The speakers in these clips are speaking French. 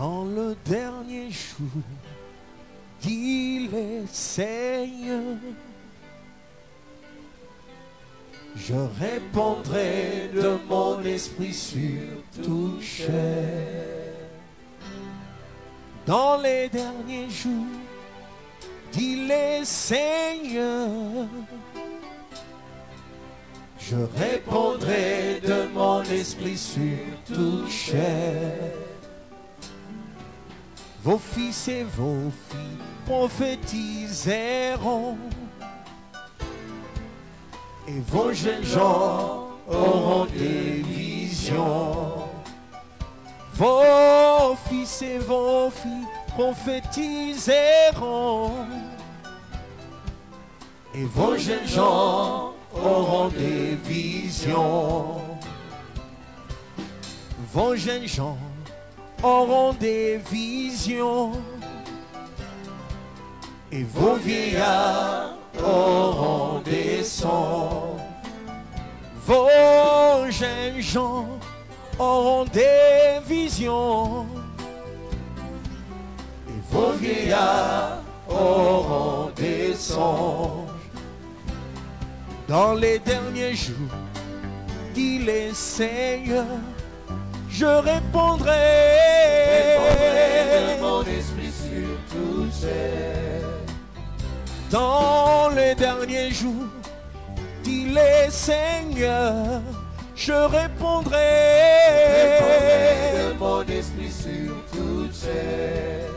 Dans le dernier jour, dit le Seigneur, je répandrai de mon esprit sur toute chair. Dans les derniers jours, dit le Seigneur, je répandrai de mon esprit sur toute chair. Vos fils et vos filles prophétiseront, et vos jeunes gens auront des visions. Vos fils et vos filles prophétiseront, et vos jeunes gens auront des visions. Vos jeunes gens auront des visions, et vos vieillards auront des songes. Vos jeunes gens auront des visions, et vos vieillards auront des songes. Dans les derniers jours, dit le Seigneur, je répondrai de mon esprit sur toute chair. Dans les derniers jours, dit le Seigneur, je répondrai de mon esprit sur toute chair.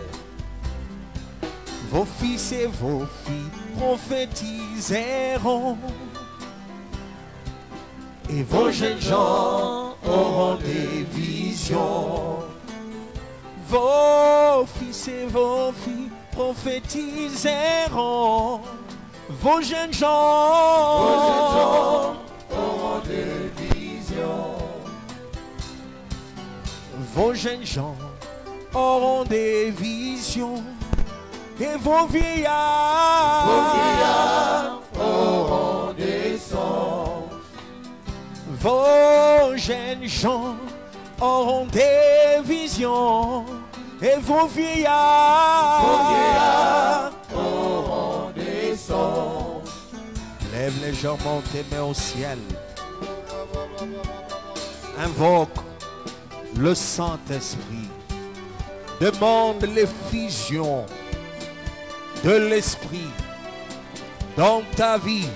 Vos fils et vos filles prophétiseront, et vos jeunes gens auront des visions. Vos fils et vos filles prophétiseront, vos jeunes gens auront des visions. Vos jeunes gens auront des visions, et vos vieillards auront des songes. Vos jeunes gens auront des visions, et vos vieillards auront des songes. Lève légèrement tes mains au ciel. Invoque le Saint-Esprit. Demande l'effusion de l'Esprit dans ta vie,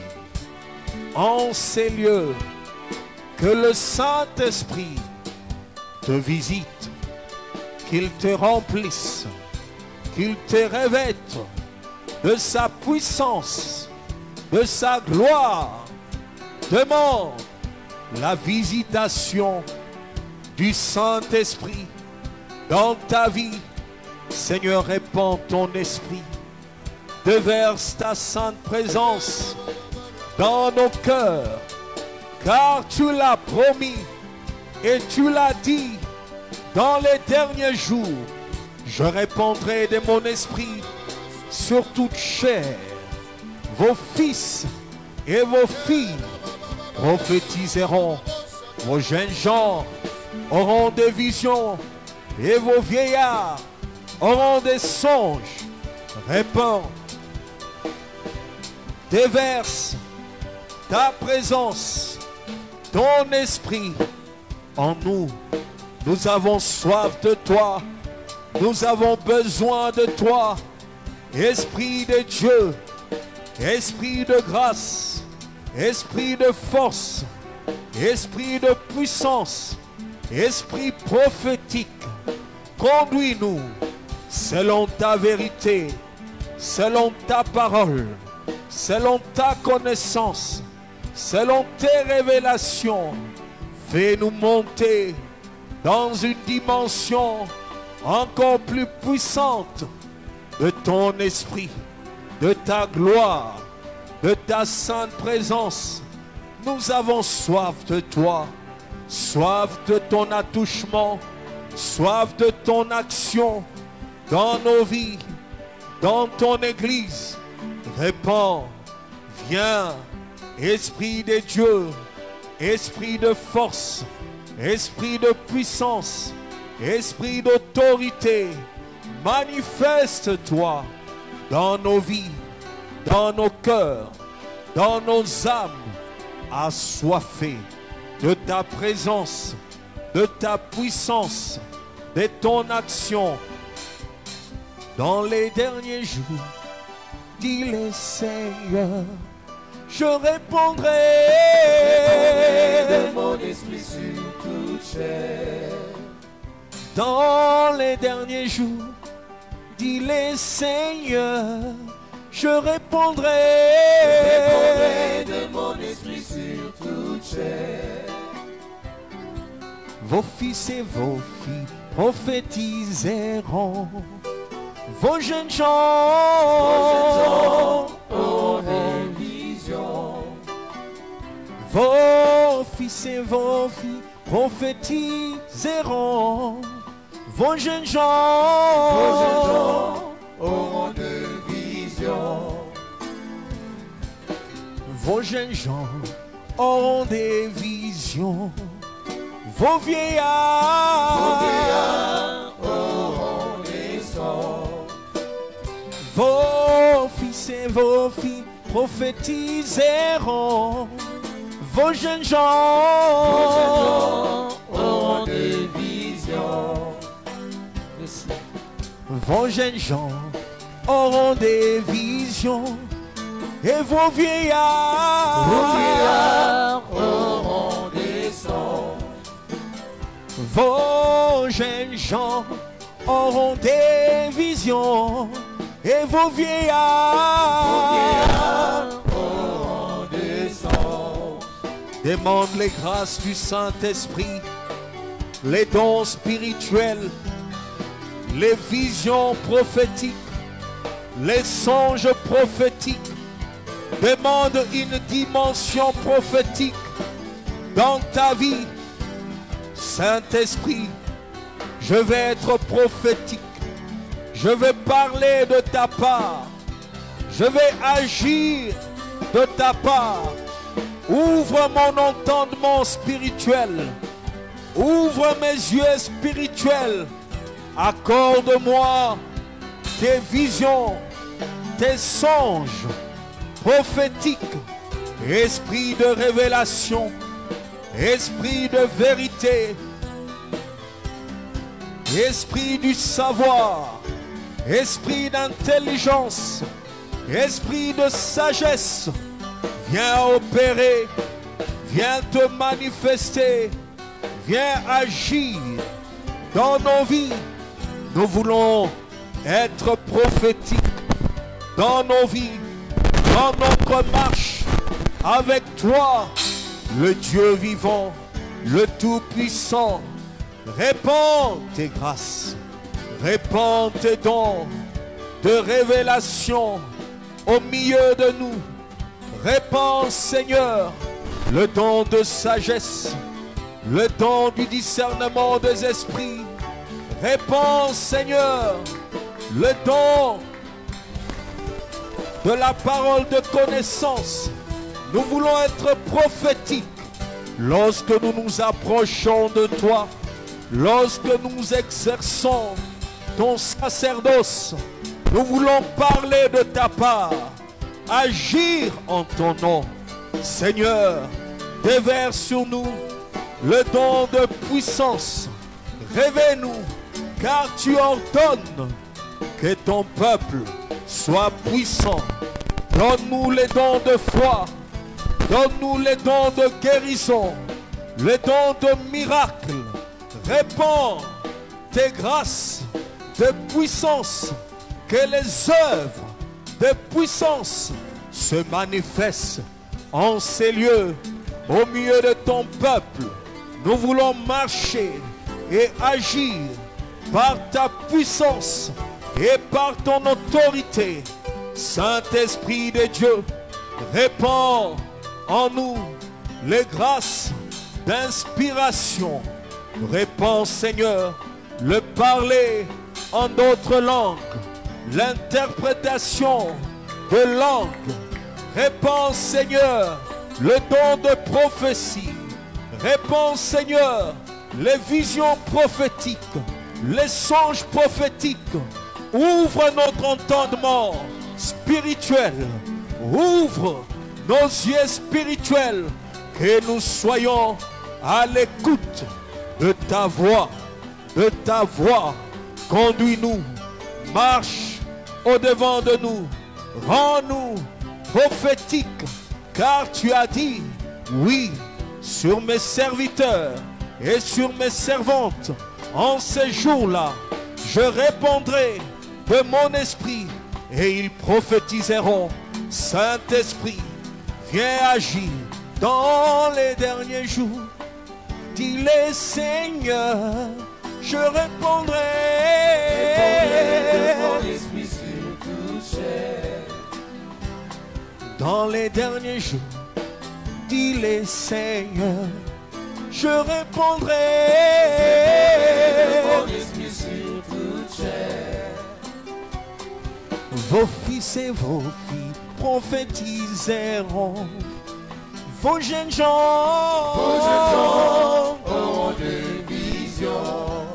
en ces lieux. Que le Saint-Esprit te visite, qu'il te remplisse, qu'il te revête de sa puissance, de sa gloire. Demande la visitation du Saint-Esprit dans ta vie. Seigneur, répands ton esprit, déverse ta sainte présence dans nos cœurs, car tu l'as promis et tu l'as dit. Dans les derniers jours, je répandrai de mon esprit sur toute chair. Vos fils et vos filles prophétiseront, vos jeunes gens auront des visions, et vos vieillards auront des songes. Répands, déverse ta présence, ton esprit en nous. Nous avons soif de toi, nous avons besoin de toi. Esprit de Dieu, esprit de grâce, esprit de force, esprit de puissance, esprit prophétique, conduis-nous selon ta vérité, selon ta parole, selon ta connaissance, selon tes révélations. Fais-nous monter dans une dimension encore plus puissante de ton esprit, de ta gloire, de ta sainte présence. Nous avons soif de toi, soif de ton attouchement, soif de ton action dans nos vies, dans ton église. Répands, viens, Esprit de Dieu, Esprit de force, Esprit de puissance, Esprit d'autorité, manifeste-toi dans nos vies, dans nos cœurs, dans nos âmes, assoiffés de ta présence, de ta puissance, de ton action. Dans les derniers jours, dit le Seigneur, je répondrai de mon esprit sur toute chair. Dans les derniers jours, dit le Seigneur, je répondrai de mon esprit sur toute chair. Vos fils et vos filles prophétiseront. Vos jeunes gens auront des visions. Vos fils et vos filles prophétiseront. Vos jeunes gens auront des visions. Vos jeunes gens auront des visions. Vos vieillards auront des songes. Vos fils et vos filles prophétiseront. Vos jeunes gens auront des visions. Vos jeunes gens auront des visions. Et vos vieillards auront des songes. Vos jeunes gens auront des visions. Et vos vieillards auront des songes. Demande les grâces du Saint-Esprit, les dons spirituels, les visions prophétiques, les songes prophétiques. Demande une dimension prophétique dans ta vie. Saint-Esprit, je vais être prophétique. Je vais parler de ta part. Je vais agir de ta part. Ouvre mon entendement spirituel. Ouvre mes yeux spirituels. Accorde-moi tes visions, tes songes prophétiques. Esprit de révélation, esprit de vérité, esprit du savoir, esprit d'intelligence, esprit de sagesse, viens opérer, viens te manifester, viens agir dans nos vies. Nous voulons être prophétiques dans nos vies, dans notre marche avec toi, le Dieu vivant, le Tout-Puissant. Répands tes grâces, répands tes dons de révélation au milieu de nous. Répands, Seigneur, le don de sagesse, le don du discernement des esprits. Répands, Seigneur, le don de la parole de connaissance. Nous voulons être prophétiques lorsque nous nous approchons de toi, lorsque nous exerçons ton sacerdoce. Nous voulons parler de ta part, agir en ton nom. Seigneur, déverse sur nous le don de puissance. Révèle-nous, car tu ordonnes que ton peuple soit puissant. Donne-nous les dons de foi, donne-nous les dons de guérison, les dons de miracles. Répands tes grâces de puissance, que les œuvres de puissance se manifestent en ces lieux, au milieu de ton peuple. Nous voulons marcher et agir par ta puissance et par ton autorité. Saint-Esprit de Dieu, répands en nous les grâces d'inspiration. Répands, Seigneur, le parler en d'autres langues, l'interprétation de langues. Répands, Seigneur, le don de prophétie. Répands, Seigneur, les visions prophétiques, les songes prophétiques. Ouvre notre entendement spirituel. Ouvre nos yeux spirituels, que nous soyons à l'écoute de ta voix, de ta voix. Conduis-nous, marche au-devant de nous, rends-nous prophétiques, car tu as dit, oui, sur mes serviteurs et sur mes servantes, en ces jours-là, je répondrai de mon esprit et ils prophétiseront. Saint-Esprit, viens agir dans les derniers jours. Dis-le Seigneur, je répondrai de mon esprit sur toute chair. Dans les derniers jours, dis-le Seigneur, je répondrai de mon esprit sur toute chair. Vos fils et vos filles prophétiseront. Vos jeunes gens auront des visions.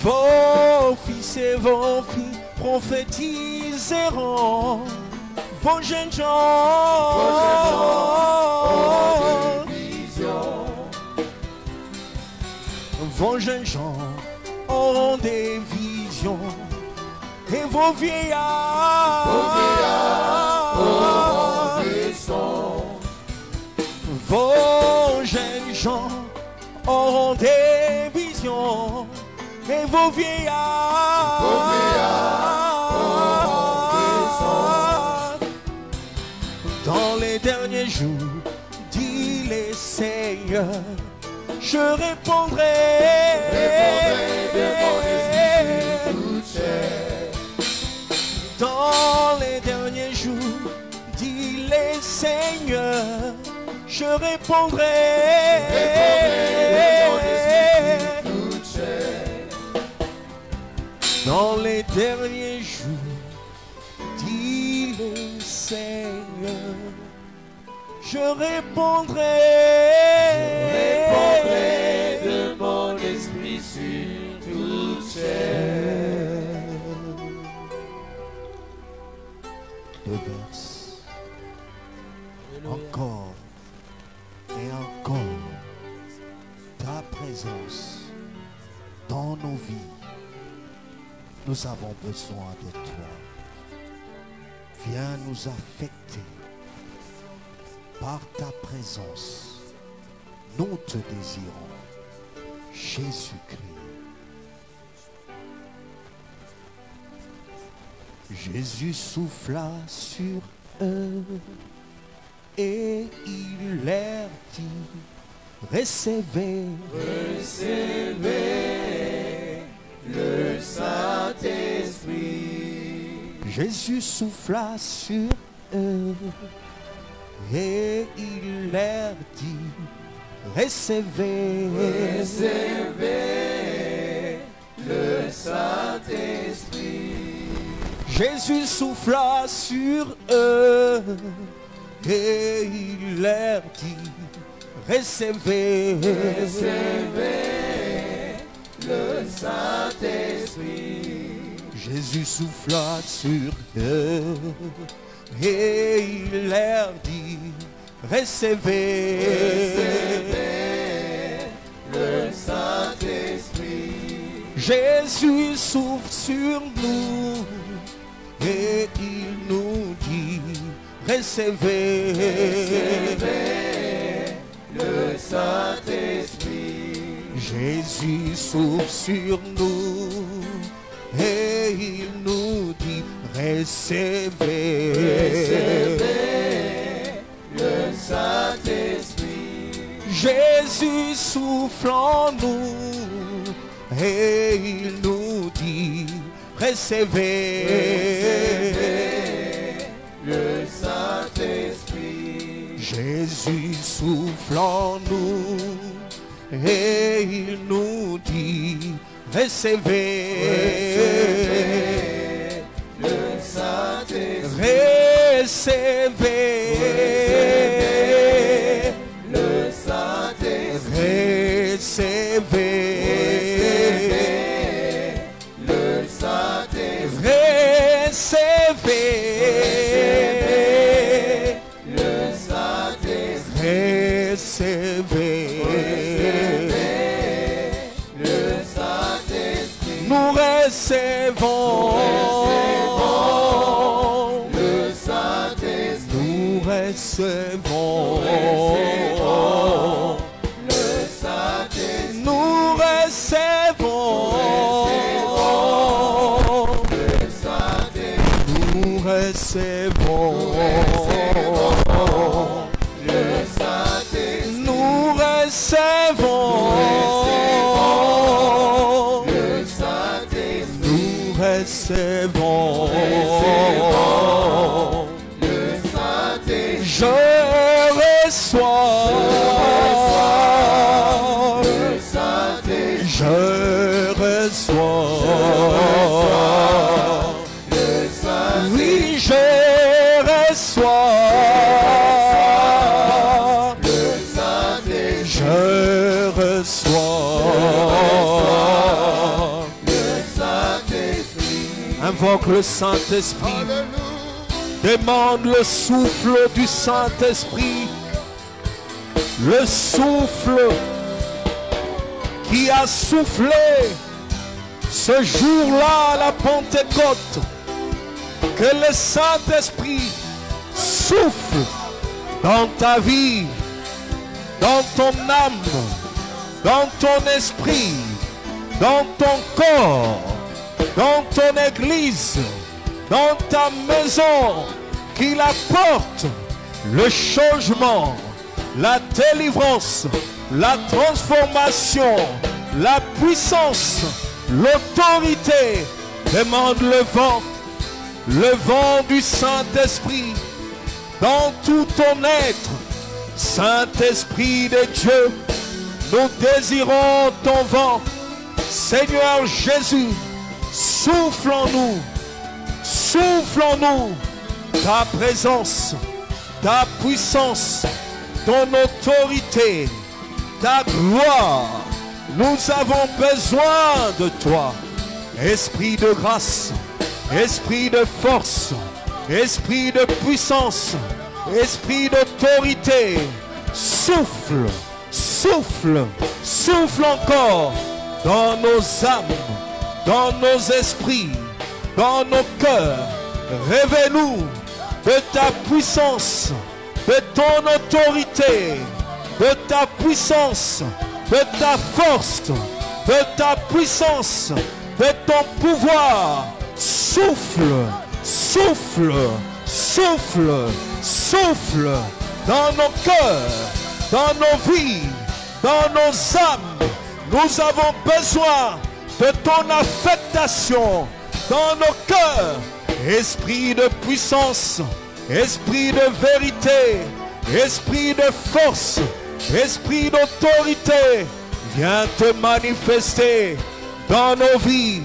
Vos fils et vos filles prophétiseront. Vos jeunes gens auront des visions. Vos jeunes gens auront des visions. Et vos vieillards auront des sons. Vos jeunes gens auront des visions. Et vos vieillards auront des sons. Dans les derniers jours, dis-le Seigneur, je répondrai de mon esprit sur toute chair. Dans les derniers jours, dis-le Seigneur, je répondrai de mon esprit sur toute chair. Dans les derniers jours, dis-le Seigneur, je répondrai de mon esprit sur toute chair. Deux verses. Encore et encore ta présence dans nos vies. Nous avons besoin de toi. Viens nous affecter par ta présence. Nous te désirons. Jésus-Christ. Jésus souffla sur eux et il leur dit, recevez le Saint-Esprit. Jésus souffla sur eux et il leur dit, recevez le Saint-Esprit. Jésus souffla sur eux et il leur dit, recevez le Saint-Esprit. Jésus souffla sur eux et il leur dit, recevez le Saint-Esprit. Jésus souffle sur nous et il nous dit, recevez le Saint-Esprit. Jésus souffle sur nous et il nous dit, recevez le Saint-Esprit. Jésus souffle en nous et il nous dit, recevez le Saint-Esprit. Jésus souffle en nous et il nous dit, recevez le Saint-Esprit. Recevez le Saint-Esprit. recevez le Saint-Esprit. Recevez le Saint-Esprit. Recevez le Saint-Esprit. Nous recevons le Saint-Esprit. Nous recevons le Saint-Esprit. Nous recevons le Saint-Esprit. Nous recevons le Saint-Esprit. Nous recevons le Saint-Esprit. Nous recevons le Saint-Esprit. Je reçois le Saint-Esprit. Je reçois le Saint-Esprit. Oui, je reçois le Saint-Esprit. Je reçois le Saint-Esprit. Invoque le Saint-Esprit. Demande le souffle du Saint-Esprit. Le souffle qui a soufflé ce jour-là à la Pentecôte. Que le Saint-Esprit souffle dans ta vie, dans ton âme, dans ton esprit, dans ton corps, dans ton église, dans ta maison, qu'il apporte le changement, la délivrance, la transformation, la puissance, l'autorité. Demande le vent du Saint-Esprit dans tout ton être. Saint-Esprit de Dieu, nous désirons ton vent. Seigneur Jésus, souffle en nous ta présence, ta puissance, ton autorité, ta gloire. Nous avons besoin de toi. Esprit de grâce, esprit de force, esprit de puissance, esprit d'autorité, souffle, souffle, souffle encore dans nos âmes, dans nos esprits, dans nos cœurs. Révèle-nous de ta puissance, de ton autorité, de ta puissance, de ta force, de ta puissance, de ton pouvoir. Souffle, souffle, souffle, souffle dans nos cœurs, dans nos vies, dans nos âmes. Nous avons besoin de ton affectation dans nos cœurs. Esprit de puissance, esprit de vérité, esprit de force, esprit d'autorité, viens te manifester dans nos vies,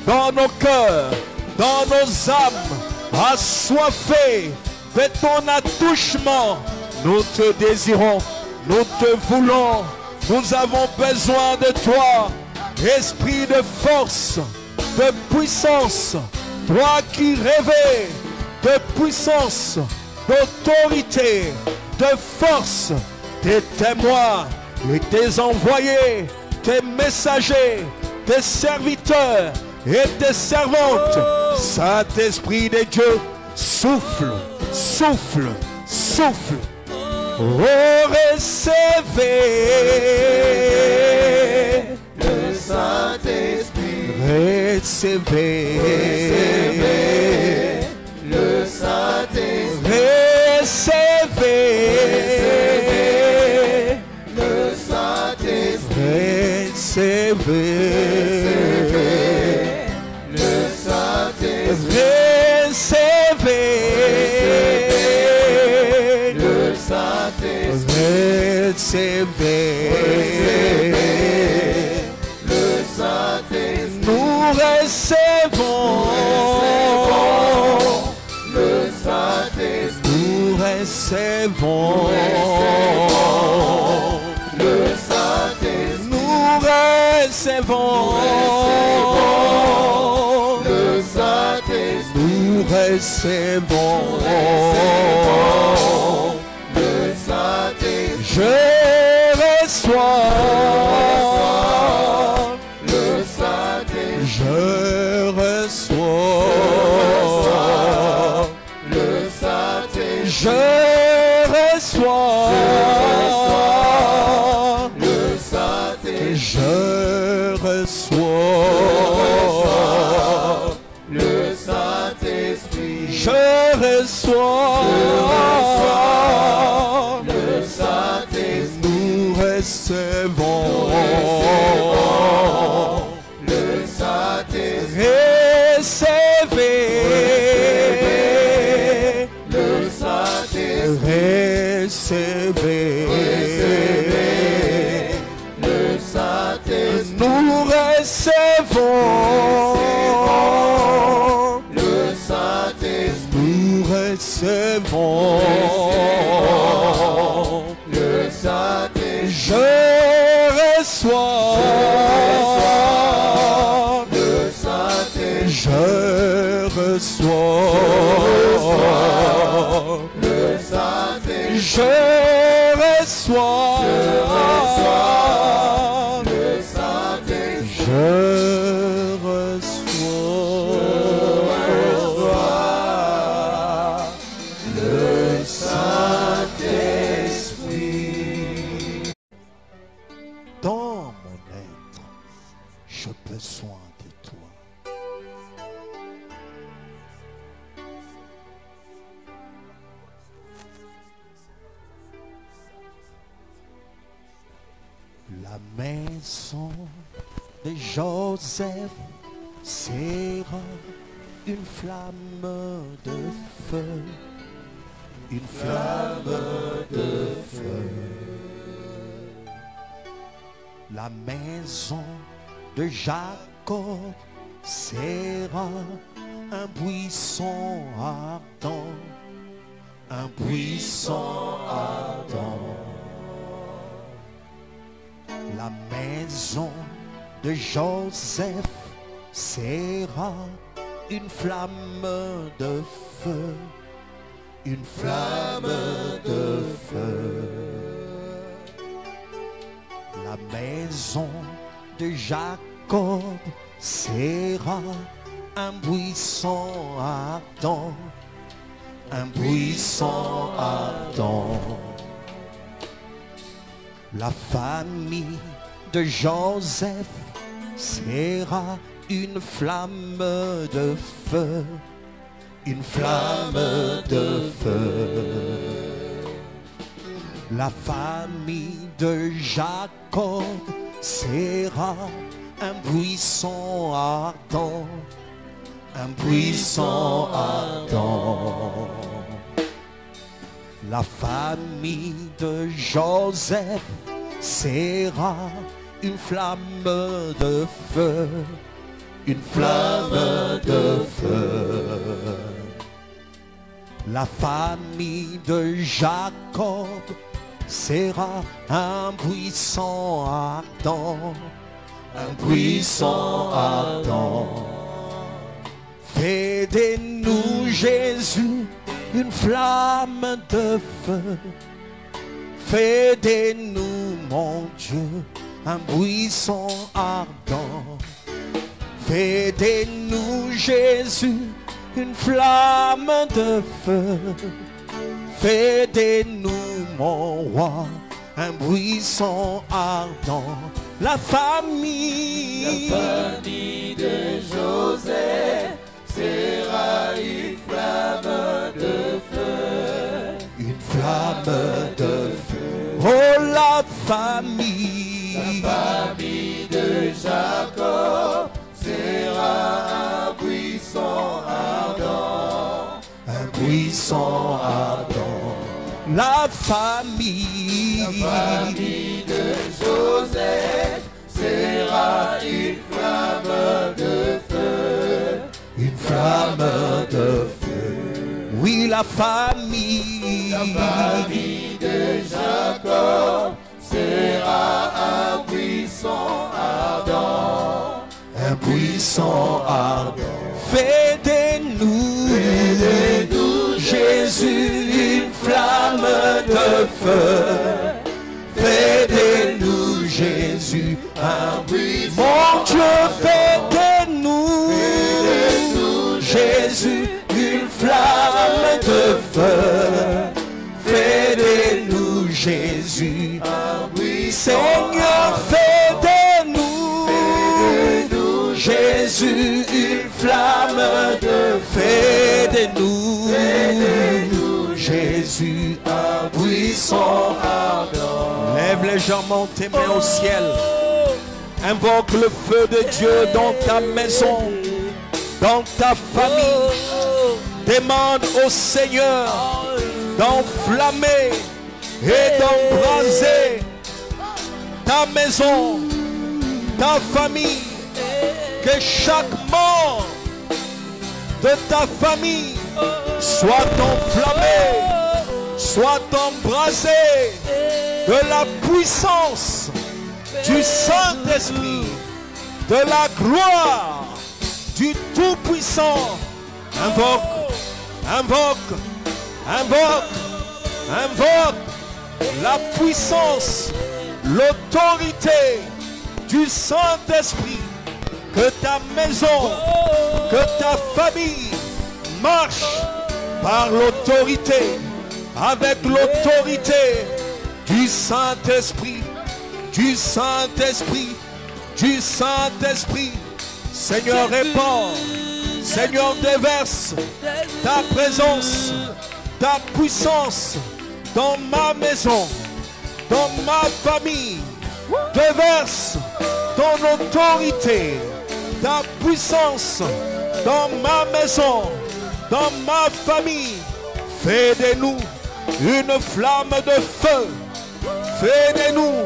dans nos cœurs, dans nos âmes, assoiffés de ton attouchement. Nous te désirons, nous te voulons, nous avons besoin de toi. Esprit de force, de puissance, toi qui rêvais de puissance, d'autorité, de force, tes témoins et tes envoyés, tes messagers, tes serviteurs et tes servantes. Saint-Esprit de Dieu, souffle, souffle, souffle. Recevez le Saint-Esprit. Recevez le Saint-Esprit. Recevez le Saint-Esprit. Recevez le Saint-Esprit. Recevez le Saint-Esprit. Recevez le Saint-Esprit. Nous recevons le Saint-Esprit. Nous recevons le Saint-Esprit. Nous recevons le Saint-Esprit. Je reçois le Saint-Esprit. Je reçois le Saint-Esprit. Je reçois le Saint-Esprit. Je reçois le Saint-Esprit. Je reçois le Saint-Esprit. Nous recevons le Saint-Esprit. Recevez le Saint-Esprit. Recevez le Saint-Esprit. Nous recevons le Saint-Esprit. Nous recevons le Saint-Esprit. Je reçois le Saint-Esprit. Je reçois le Saint-Esprit. Je reçois le Saint-Esprit. Je reçois le Saint-Esprit. Dans mon être, j'ai besoin de toi. La maison de Joseph sera une flamme de feu, une flamme de feu. La maison de Jacob sera un buisson ardent, un buisson ardent. La maison de Joseph sera une flamme de feu, une flamme de feu. La maison de Jacob sera un buisson ardent, un buisson ardent. La famille de Joseph sera une flamme de feu, une flamme de feu. La famille de Jacob sera un buisson ardent, un buisson ardent. La famille de Joseph sera une flamme de feu, une flamme de feu. La famille de Jacob sera un buisson ardent, un buisson ardent. Fais de nous, Jésus, une flamme de feu. Fais de nous, mon Dieu, un buisson ardent. Fais de nous, Jésus, une flamme de feu. Fais de nous, mon roi, un buisson ardent. La famille de Joseph sera une flamme de feu. Une flamme de feu. Oh, la famille de Jacob sera un buisson ardent. Un buisson ardent. La famille de Joseph sera une flamme de feu. Une flamme de feu. Oui, la famille de Jacob sera un buisson ardent. Un buisson ardent. Fais de nous de feu. Fais de nous, Jésus, un puissant. Mon Dieu, fais de nous, Jésus, une flamme de feu. Fais de nous, Jésus, un puissant. Seigneur, fais de nous, Jésus, une flamme de feu. Fais de nous, Jésus, un puissant ardent. Lève légèrement tes mains au ciel. Invoque le feu de Dieu dans ta maison, dans ta famille. Demande au Seigneur d'enflammer et d'embraser ta maison, ta famille. Que chaque membre de ta famille soit enflammé, soit embrasé de la puissance du Saint-Esprit, de la gloire du Tout-Puissant. Invoque, invoque, invoque, invoque la puissance, l'autorité du Saint-Esprit. Que ta maison, que ta famille marche par l'autorité, avec l'autorité du Saint-Esprit, du Saint-Esprit, du Saint-Esprit. Seigneur, répands, Seigneur, déverse ta présence, ta puissance dans ma maison, dans ma famille. Déverse ton autorité, ta puissance dans ma maison, dans ma famille. Fais de nous une flamme de feu. Fais de nous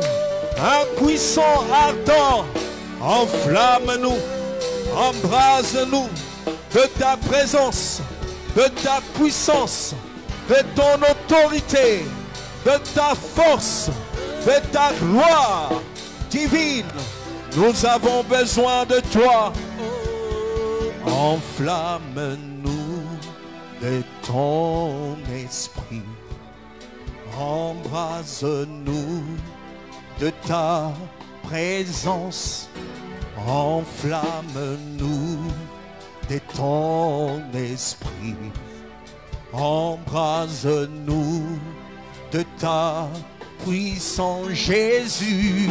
un puissant ardent. Enflamme-nous, embrase-nous de ta présence, de ta puissance, de ton autorité, de ta force, de ta gloire divine. Nous avons besoin de toi. Enflamme-nous de ton esprit. Embrase-nous de ta présence. Enflamme-nous de ton esprit. Embrase-nous de ta puissance, Jésus.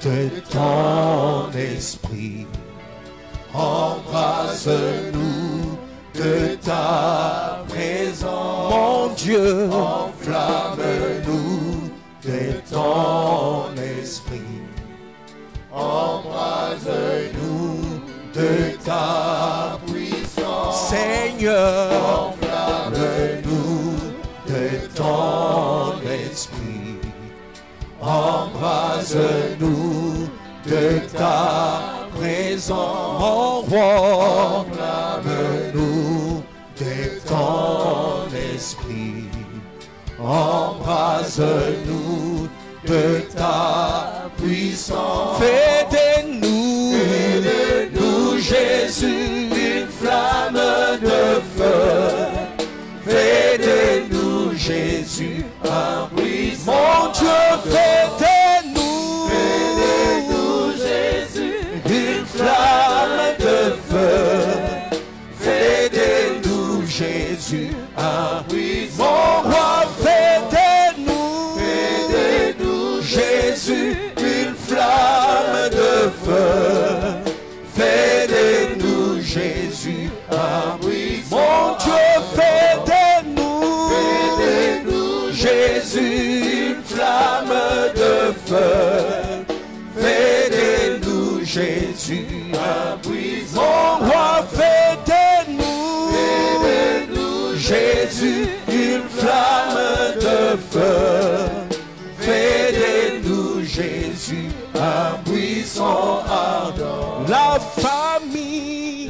De ton esprit. Embrase-nous de ta présence. Mon Dieu, enflamme-nous de ton esprit. Embrase-nous de ta puissance. Seigneur, enflamme-nous de ton esprit. Embrase-nous de ta présence. Mon roi, enflamme-nous de ton esprit. Embrase-nous de ta puissance. Fais de nous, Jésus, une flamme de feu. Fais de nous, Jésus, un puissant. Mon Dieu, fais de nous, Jésus, une flamme de feu. Fais de nous, Jésus, un puissant. Mon roi, fais de nous, Jésus, une flamme de feu. Fais de nous, Jésus, un puissant. Mon Dieu, fais de nous, Jésus, une flamme de feu. Fais de nous, Jésus, un puissant. Mon roi, fais de nous, Jésus, une flamme de feu. Fais de nous, Jésus, un puissant ardent. La famille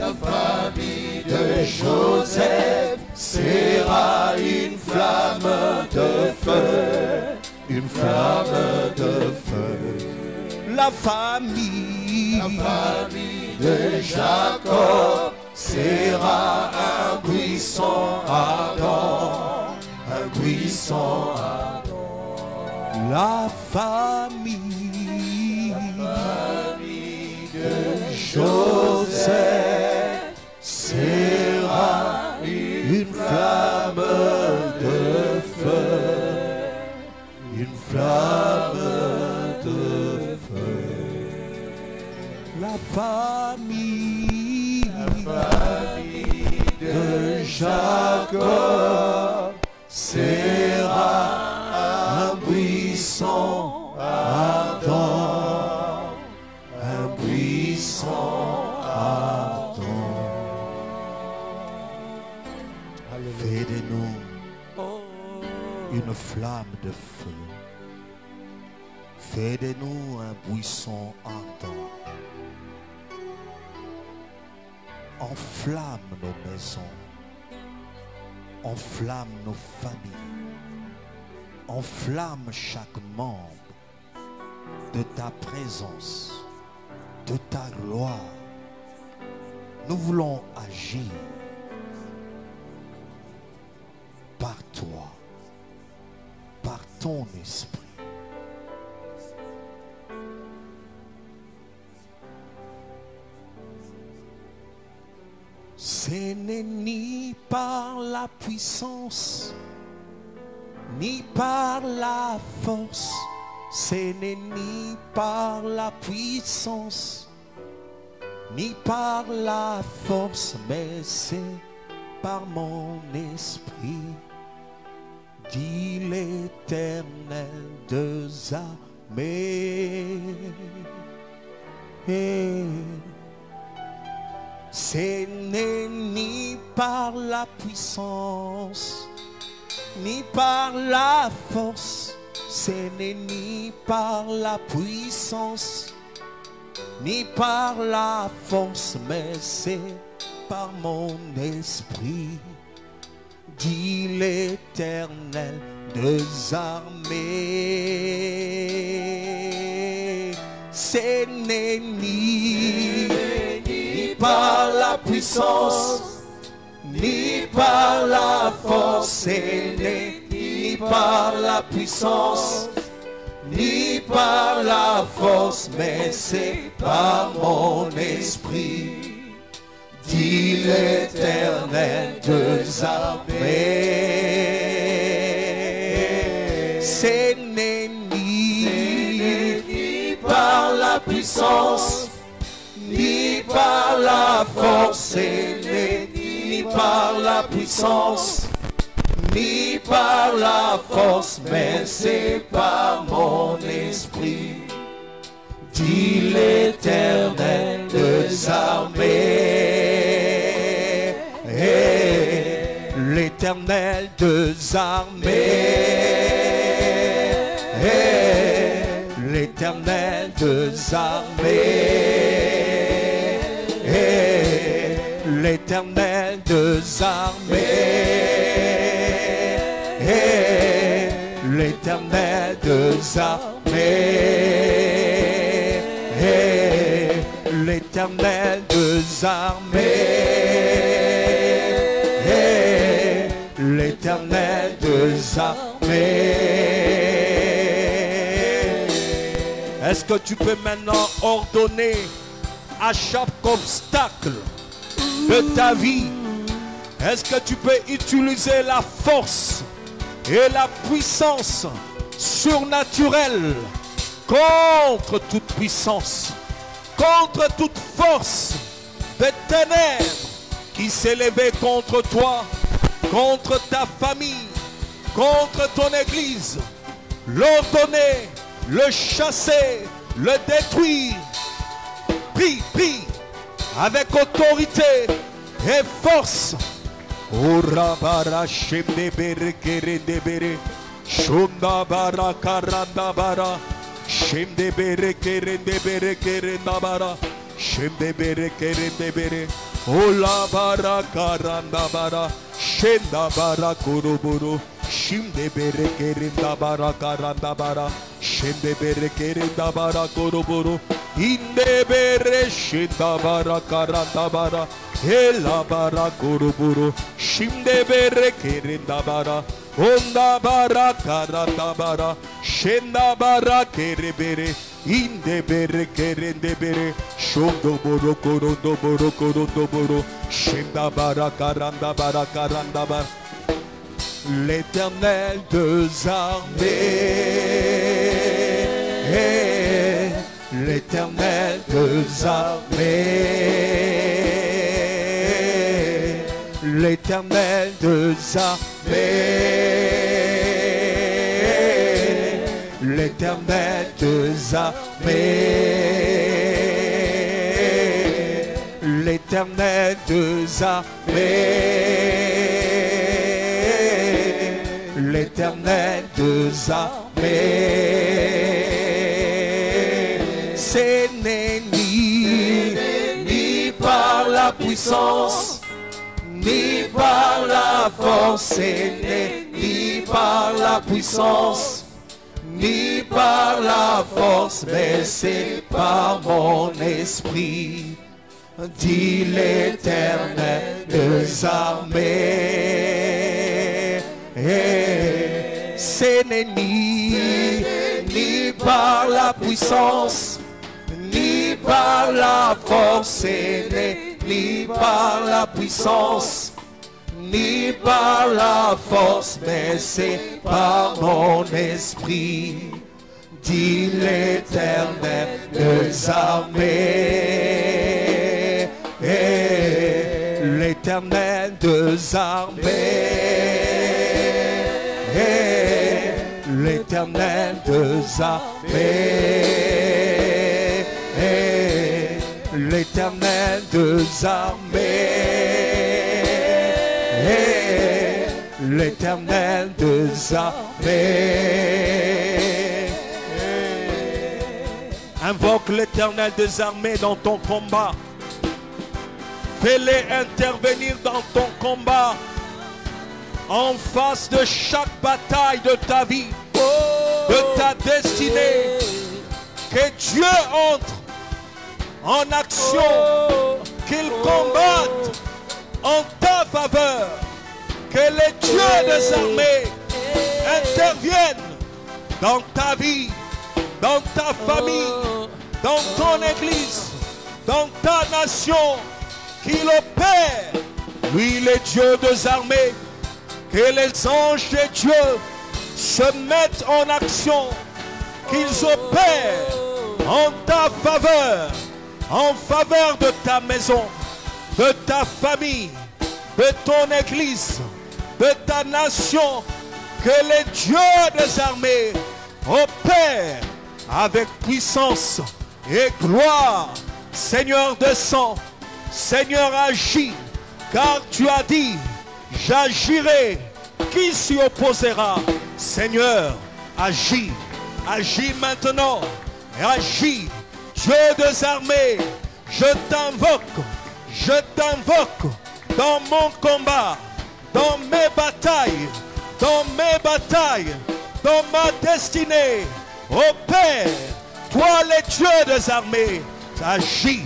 de Joseph sera une flamme de feu, une flamme de feu. La famille de Jacob sera un puissant ardent, un puissant ardent. La famille De Joseph sera une flamme de feu, une flamme de feu. La famille De Jacob sera un puissant ardent, un puissant ardent. fais de nous une flamme de feu. Fais de nous un buisson ardent. Enflamme nos maisons. Enflamme nos familles. Enflamme chaque membre de ta présence, de ta gloire. Nous voulons agir par toi, par ton esprit. Ce n'est ni par la puissance, ni par la force, ce n'est ni par la puissance, ni par la force, mais c'est par mon esprit, dit l'Éternel des armées. Ce n'est ni par la puissance, ni par la force, ce n'est ni par la puissance, ni par la force, mais c'est par mon esprit, dit l'Éternel des armées. Ce n'est ni par la puissance, ni par la force, ce n'est ni par la puissance, ni par la force, mais c'est par mon esprit, dit l'Éternel des armées. Ce n'est ni par la puissance, ni par la force, ni par la puissance, ni par la force, mais c'est par mon esprit, dit l'Éternel des armées. L'Éternel des armées. L'Éternel des armées. L'Éternel des armées, l'Éternel des armées, l'Éternel des armées, l'Éternel des armées. Est-ce que tu peux maintenant ordonner à chaque obstacle de ta vie? Est-ce que tu peux utiliser la force et la puissance surnaturelle contre toute puissance, contre toute force de ténèbres qui s'est levée contre toi, contre ta famille, contre ton église? L'ordonner, le chasser, le détruire. Prie, prie avec autorité et force. Ora bara shemde bere kere de bere, shunda bara karanda bara, shemde bere kere de bara, shemde bere kere de bere, ola bara karanda bara, shenda bara kuruburu, shemde bere kere da bara karanda bara, shemde bere kere da bara kuruburu. Inde bere shenda bara karanda bara, ela bara kuruburu, shimde bere kerinda bara, Onda bara karanda bara. Shenda bara kerebere. Inde bere kerende bere. Shondo boro korondo boro korondo boro. Shenda bara karanda bara. L'Éternel des armées, l'Éternel des armées, l'Éternel des armées, l'Éternel des armées, l'Éternel des armées. L'Éternel des armées, ce n'est ni par la puissance, ni par la force, ce n'est ni par la puissance, ni par la force, mais c'est par mon esprit, dit l'Éternel des armées. Ce n'est ni par la puissance, ni par la force, ce n'est ni par la puissance, ni par la force, mais c'est par mon esprit, dit l'Éternel des armées. L'Éternel des armées. L'Éternel des armées, l'Éternel des armées, l'Éternel des armées. Invoque l'Éternel des armées dans ton combat. Fais-les intervenir dans ton combat. En face de chaque bataille de ta vie, de ta destinée, que Dieu entre en action, qu'il combatte en ta faveur, que les dieux des armées interviennent dans ta vie, dans ta famille, dans ton église, dans ta nation, qu'il opère, lui le Dieu des armées. Que les anges de Dieu se mettent en action, qu'ils opèrent en ta faveur, en faveur de ta maison, de ta famille, de ton église, de ta nation. Que les dieux des armées opèrent avec puissance et gloire. Seigneur descends, Seigneur agis, car tu as dit: j'agirai, qui s'y opposera? Seigneur, agis, agis maintenant, agis, Dieu des armées, je t'invoque dans mon combat, dans mes batailles, dans ma destinée. Opère, toi les dieux des armées, agis,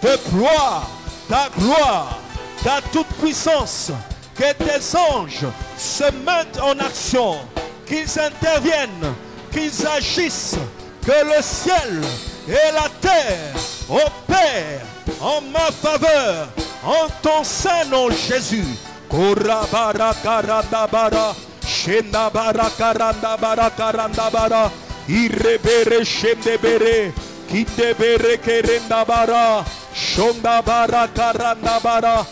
déploie ta gloire, ta toute puissance, que tes anges se mettent en action, qu'ils interviennent, qu'ils agissent, que le ciel et la terre opèrent en ma faveur, en ton saint nom Jésus. Korabara karandabara, shendabara karandabara karandabara, irebere shendebere, kindebere kerendabara, shondabara karandabara.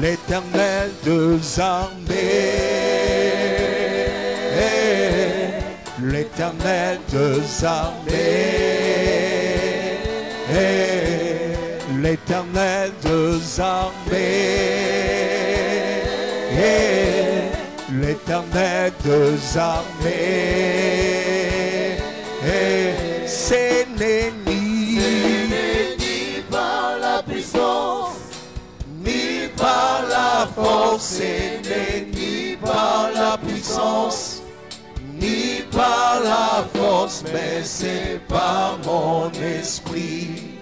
L'Éternel des armées, l'Éternel des armées, l'Éternel des armées, l'Éternel des armées, c'est ni par la puissance, ni par la force, ni par la puissance, ni par la force, mais c'est par mon esprit,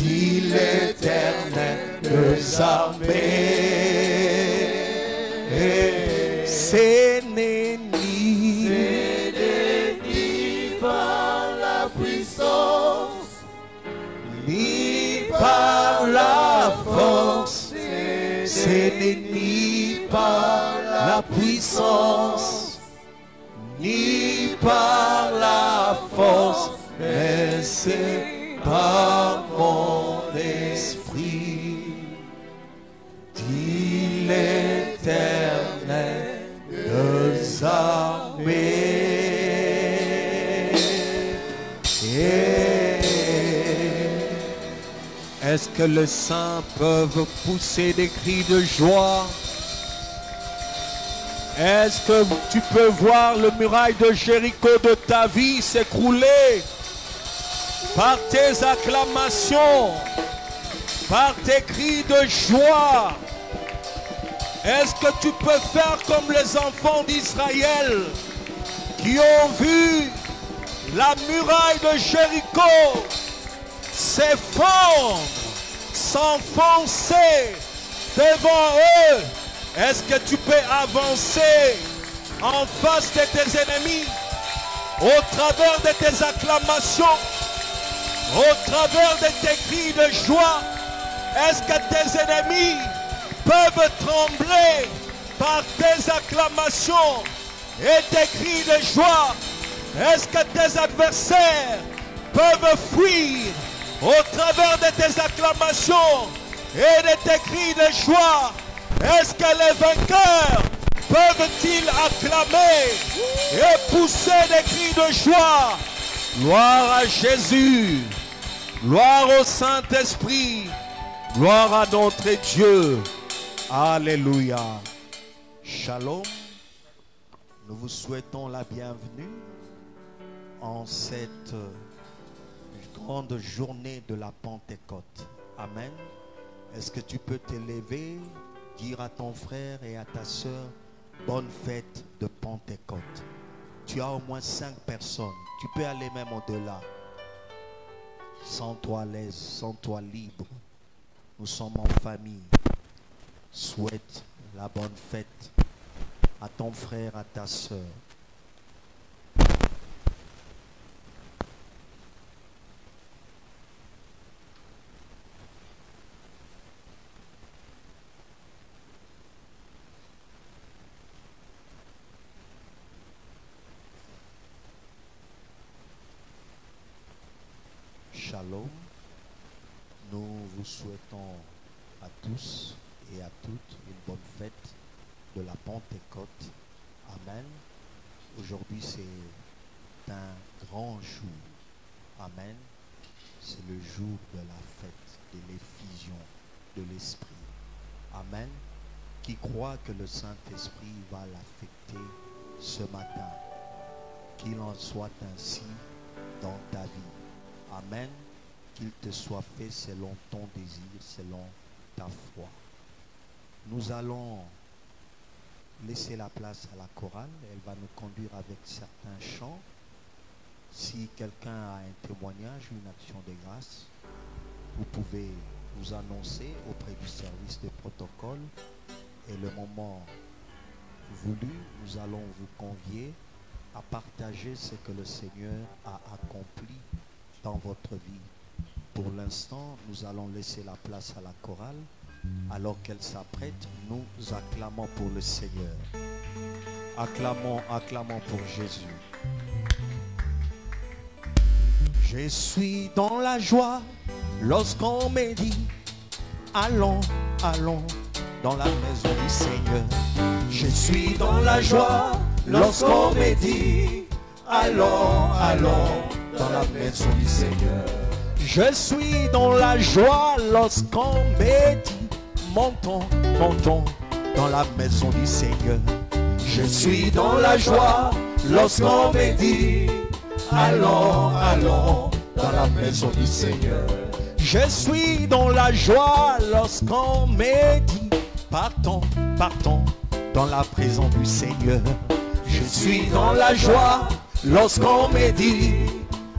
dit l'Éternel des armées. C'est ni par la puissance, ni par la force, c'est ni par la puissance, ni par la force, mais c'est par mon esprit, dit l'Éternel des armées. Est-ce que les saints peuvent pousser des cris de joie? Est-ce que tu peux voir le muraille de Jéricho de ta vie s'écrouler par tes acclamations, par tes cris de joie? Est-ce que tu peux faire comme les enfants d'Israël qui ont vu la muraille de Jéricho s'effondre, s'enfoncer devant eux? Est-ce que tu peux avancer en face de tes ennemis au travers de tes acclamations, au travers de tes cris de joie? Est-ce que tes ennemis peuvent trembler par tes acclamations et tes cris de joie? Est-ce que tes adversaires peuvent fuir au travers de tes acclamations et de tes cris de joie? Est-ce que les vainqueurs peuvent-ils acclamer et pousser des cris de joie? Gloire à Jésus, gloire au Saint-Esprit, gloire à notre Dieu. Alléluia. Shalom. Nous vous souhaitons la bienvenue en cette grande journée de la Pentecôte. Amen. Est-ce que tu peux te lever, dire à ton frère et à ta soeur, bonne fête de Pentecôte. Tu as au moins 5 personnes. Tu peux aller même au-delà. Sens-toi à l'aise, sens-toi libre. Nous sommes en famille. Souhaite la bonne fête à ton frère, à ta soeur. Shalom, nous vous souhaitons à tous et à toutes une bonne fête de la Pentecôte. Amen. Aujourd'hui c'est un grand jour. Amen. C'est le jour de la fête de l'effusion de l'Esprit. Amen. Qui croit que le Saint-Esprit va l'affecter ce matin. Qu'il en soit ainsi dans ta vie. Amen. Qu'il te soit fait selon ton désir, selon ta foi. Nous allons laisser la place à la chorale. Elle va nous conduire avec certains chants. Si quelqu'un a un témoignage ou une action de grâce, vous pouvez vous annoncer auprès du service de protocole. Et le moment voulu, nous allons vous convier à partager ce que le Seigneur a accompli dans votre vie. Pour l'instant, nous allons laisser la place à la chorale. Alors qu'elle s'apprête, nous acclamons pour le Seigneur. Acclamons, acclamons pour Jésus. Je suis dans la joie lorsqu'on me dit allons, allons dans la maison du Seigneur. Je suis dans la joie lorsqu'on me dit allons, allons dans la maison du Seigneur. Je suis dans la joie lorsqu'on me dit montons, montons dans la maison du Seigneur. Je suis dans la joie lorsqu'on me dit allons, allons dans la maison du Seigneur. Je suis dans la joie lorsqu'on me dit partons, partons dans la présence du Seigneur. Je suis dans la joie lorsqu'on me dit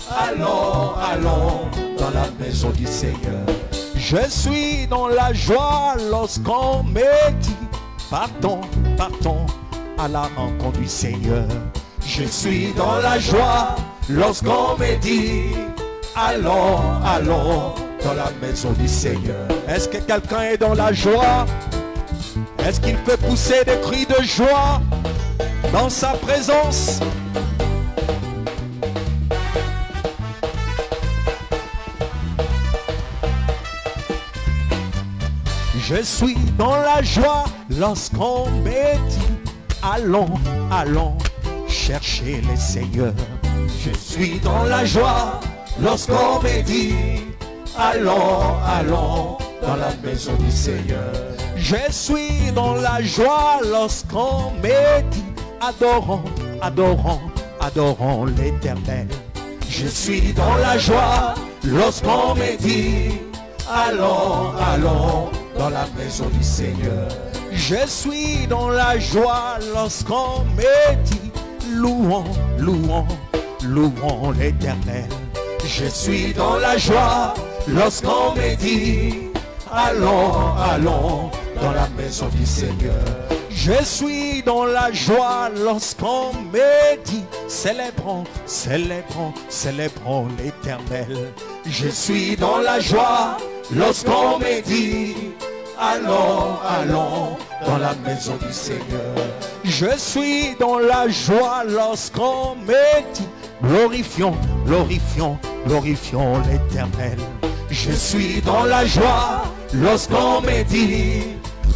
allons, allons dans la maison du Seigneur. Je suis dans la joie lorsqu'on me dit partons, partons à la rencontre du Seigneur. Je suis dans la joie lorsqu'on me dit allons, allons dans la maison du Seigneur. Est-ce que quelqu'un est dans la joie? Est-ce qu'il peut pousser des cris de joie dans sa présence? Je suis dans la joie lorsqu'on me dit allons, allons chercher les seigneurs. Je suis dans la joie lorsqu'on me dit allons, allons dans la maison du Seigneur. Je suis dans la joie lorsqu'on me dit adorons, adorons, adorons l'Éternel. Je suis dans la joie lorsqu'on me dit allons, allons dans la maison du Seigneur. Je suis dans la joie lorsqu'on me dit louons, louons, louons l'Éternel. Je suis dans la joie lorsqu'on me dit allons, allons dans la maison du Seigneur. Je suis dans la joie lorsqu'on me dit célébrons, célébrons, célébrons l'Éternel. Je suis dans la joie lorsqu'on me dit allons, allons dans la maison du Seigneur. Je suis dans la joie lorsqu'on me dit glorifions, glorifions, glorifions l'Éternel. Je suis dans la joie lorsqu'on me dit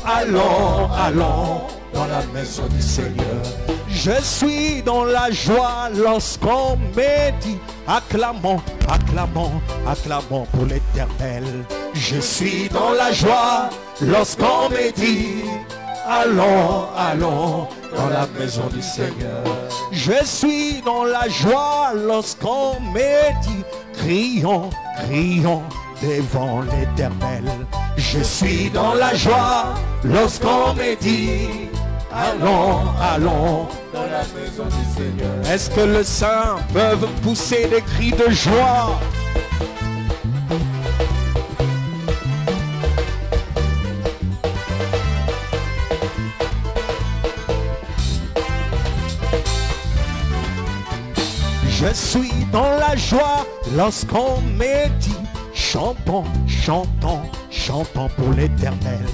allons, allons dans la maison du Seigneur. Je suis dans la joie lorsqu'on me dit acclamons, acclamons, acclamons pour l'Éternel. Je suis dans la joie lorsqu'on me dit allons, allons dans la maison du Seigneur. Je suis dans la joie lorsqu'on me dit crions, crions devant l'Éternel. Je suis dans la joie lorsqu'on me dit allons, allons dans la maison du Seigneur. Est-ce que les saints peuvent pousser des cris de joie? Je suis dans la joie lorsqu'on me dit chantons, chantons, chantons pour l'Éternel.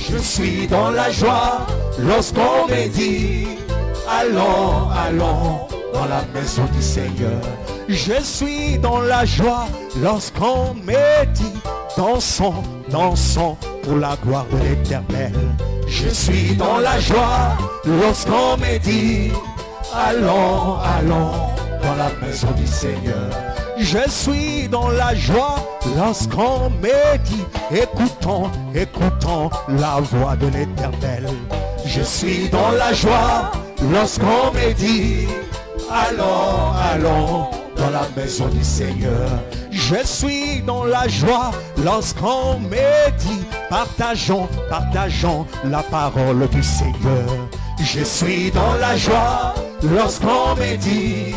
Je suis dans la joie lorsqu'on me dit allons, allons dans la maison du Seigneur. Je suis dans la joie lorsqu'on me dit dansons, dansons pour la gloire de l'Éternel. Je suis dans la joie lorsqu'on me dit allons, allons dans la maison du Seigneur. Je suis dans la joie lorsqu'on me dit écoutons, écoutons la voix de l'Éternel. Je suis dans la joie lorsqu'on me dit allons, allons dans la maison du Seigneur. Je suis dans la joie lorsqu'on me dit partageons, partageons la parole du Seigneur. Je suis dans la joie lorsqu'on me dit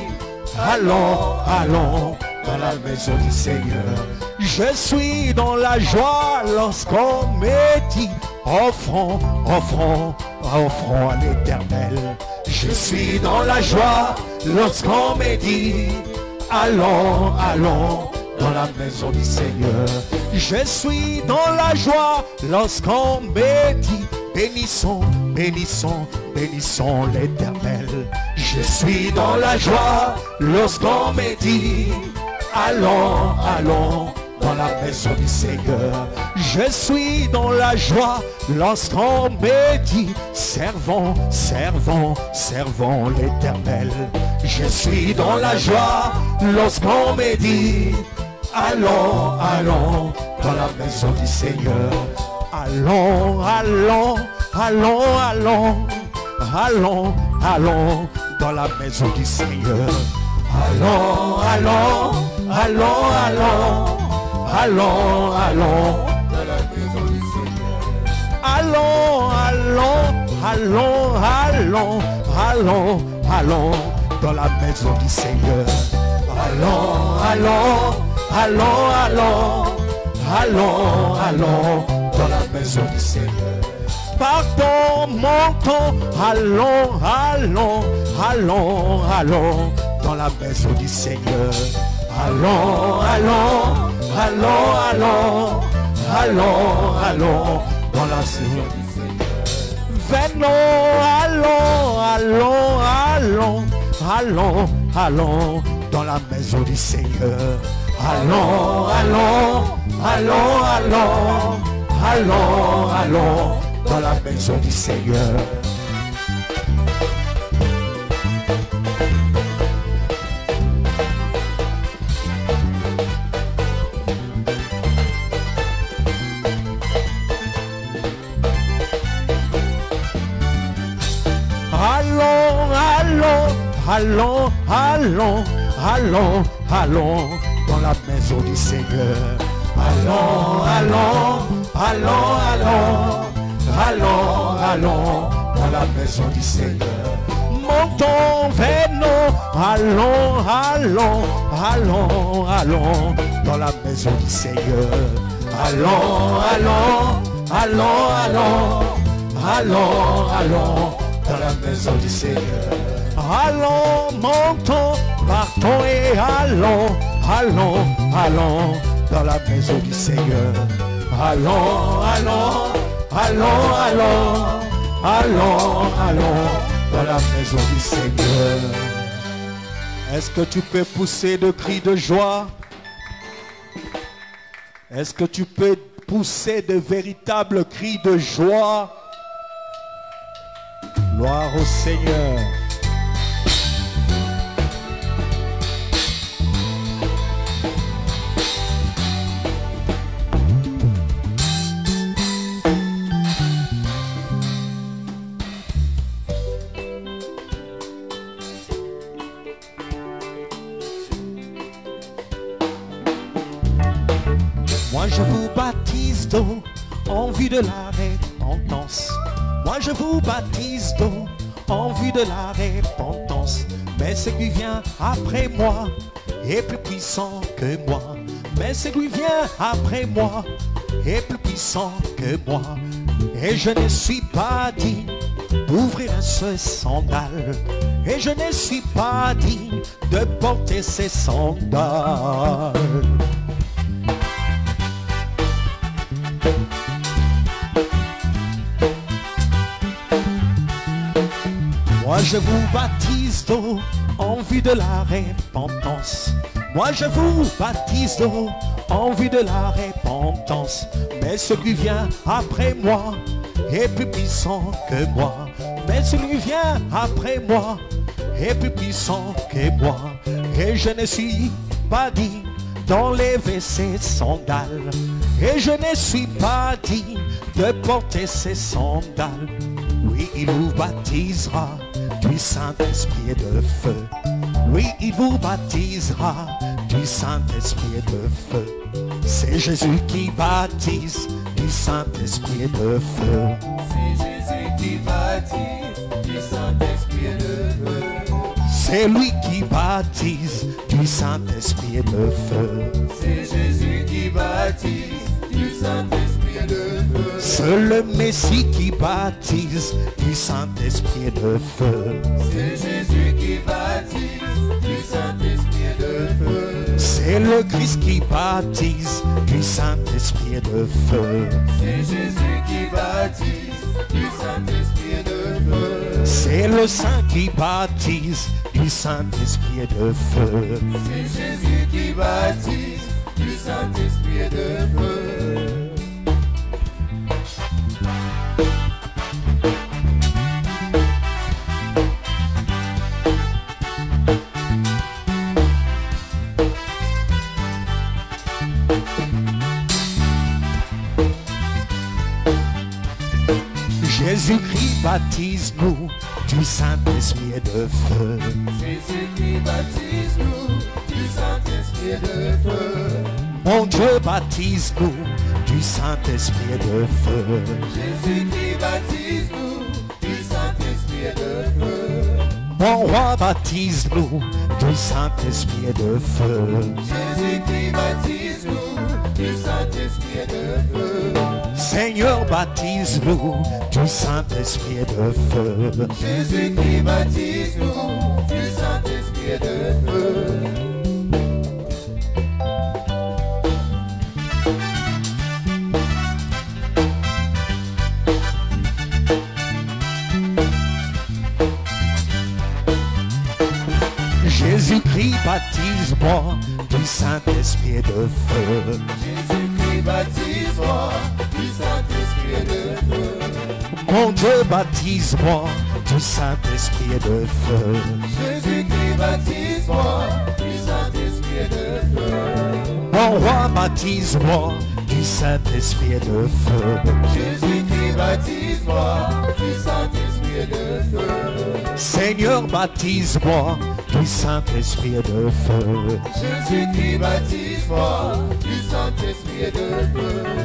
allons, allons dans la maison du Seigneur. Je suis dans la joie lorsqu'on me dit offrons, offrons, offrons à l'Éternel. Je suis dans la joie lorsqu'on me dit allons, allons dans la maison du Seigneur. Je suis dans la joie lorsqu'on me dit bénissons, bénissons, bénissons l'Éternel. Je suis dans la joie lorsqu'on me dit allons, allons dans la maison du Seigneur. Je suis dans la joie lorsqu'on me dit servons, servons, servons l'Éternel. Je suis dans la joie lorsqu'on me dit allons, allons dans la maison du Seigneur. Allons, allons, allons, allons, allons, allons dans la maison du Seigneur. Allons, allons, allons, allons, allons, allons dans la maison du Seigneur. Allons, allons, allons, allons, allons, allons dans la maison du Seigneur. Allons, allons, allons, allons, allons, allons dans la maison du Seigneur. Partons, montons, allons, allons, allons, allons dans la maison du Seigneur. Allons, allons, allons, allons, allons, allons dans la maison du Seigneur. Venons, allons, allons, allons, allons, allons dans la maison du Seigneur. Allons, allons, allons, allons, allons, allons dans la maison du Seigneur. Allons, allons, allons, allons, allons, allons dans la maison du Seigneur. Allons, allons, allons, allons, allons, allons dans la maison du Seigneur. Montons, venons, allons, allons, allons, allons dans la maison du Seigneur. Allons, allons, allons, allons, allons, allons dans la maison du Seigneur. Allons, montons, partons et allons, allons, allons dans la maison du Seigneur. Allons, allons, allons, allons, allons, allons dans la maison du Seigneur. Est-ce que tu peux pousser de cris de joie? Est-ce que tu peux pousser de véritables cris de joie? Gloire au Seigneur. Moi je vous baptise d'eau en vue de la repentance. Moi je vous baptise d'eau en vue de la repentance. Mais celui vient après moi est plus puissant que moi. Mais celui vient après moi est plus puissant que moi. Et je ne suis pas digne d'ouvrir ce sandal. Et je ne suis pas digne de porter ses sandales. Moi je vous baptise d'eau en vue de la repentance. Moi je vous baptise d'eau en vue de la repentance. Mais celui vient après moi est plus puissant que moi. Mais celui vient après moi est plus puissant que moi. Et je ne suis pas digne d'enlever ses sandales. Et je ne suis pas digne de porter ses sandales. Oui, il vous baptisera du Saint-Esprit et de feu. Oui, il vous baptisera du Saint-Esprit et de feu. C'est Jésus qui baptise du Saint-Esprit et de feu. C'est Jésus qui baptise du Saint-Esprit et de feu. C'est lui qui baptise du Saint-Esprit et de feu. C'est Jésus qui baptise du Saint-Esprit et de feu. C'est le Messie qui baptise du Saint-Esprit et de feu. C'est Jésus qui baptise du Saint-Esprit et de feu. C'est le Christ qui baptise du Saint-Esprit et de feu. C'est Jésus qui baptise du Saint-Esprit et de feu. C'est le Saint qui baptise du Saint-Esprit et de feu. C'est Jésus qui baptise du Saint-Esprit et de feu. Jésus-Christ baptise-nous du Saint-Esprit et de feu. Jésus-Christ baptise-nous du Saint-Esprit et de feu. Mon Dieu baptise-nous du Saint-Esprit et de feu. Jésus-Christ baptise-nous du Saint-Esprit et de feu. Mon roi baptise-nous du Saint-Esprit et de feu. Jésus-Christ, baptise-nous du Saint-Esprit et de feu. Seigneur, baptise-nous du Saint-Esprit et de feu. Jésus-Christ, baptise-nous du Saint-Esprit et de feu. Jésus-Christ, baptise-moi du Saint-Esprit et de feu. Jésus-Christ, baptise-moi du Saint-Esprit et de feu. Mon Dieu, baptise-moi du Saint-Esprit et de feu. Jésus-Christ, baptise-moi du Saint-Esprit et de feu. Mon roi, baptise-moi du Saint-Esprit et de feu. Jésus-Christ, baptise-moi du Saint-Esprit et de feu. Seigneur, baptise-moi du Saint-Esprit et de feu. Jésus-Christ, baptise-moi du Saint-Esprit et de feu.